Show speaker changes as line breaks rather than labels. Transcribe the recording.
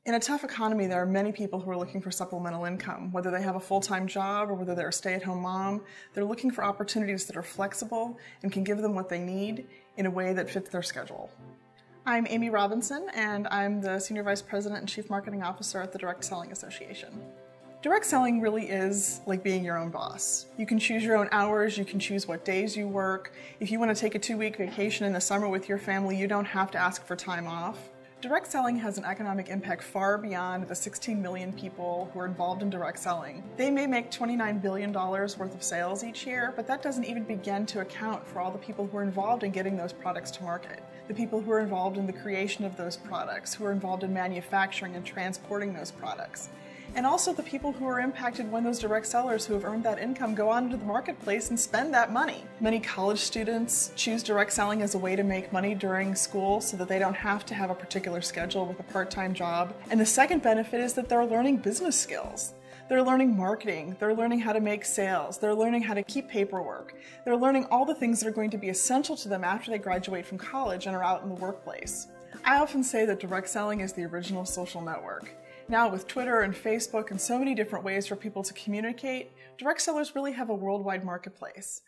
In a tough economy, there are many people who are looking for supplemental income. Whether they have a full-time job or whether they're a stay-at-home mom, they're looking for opportunities that are flexible and can give them what they need in a way that fits their schedule. I'm Amy Robinson, and I'm the Senior Vice President and Chief Marketing Officer at the Direct Selling Association. Direct selling really is like being your own boss. You can choose your own hours, you can choose what days you work. If you want to take a 2-week vacation in the summer with your family, you don't have to ask for time off. Direct selling has an economic impact far beyond the 16 million people who are involved in direct selling. They may make $29 billion worth of sales each year, but that doesn't even begin to account for all the people who are involved in getting those products to market. The people who are involved in the creation of those products, who are involved in manufacturing and transporting those products. And also the people who are impacted when those direct sellers who have earned that income go out into the marketplace and spend that money. Many college students choose direct selling as a way to make money during school so that they don't have to have a particular schedule with a part-time job. And the second benefit is that they're learning business skills. They're learning marketing, they're learning how to make sales, they're learning how to keep paperwork. They're learning all the things that are going to be essential to them after they graduate from college and are out in the workplace. I often say that direct selling is the original social network. Now with Twitter and Facebook and so many different ways for people to communicate, direct sellers really have a worldwide marketplace.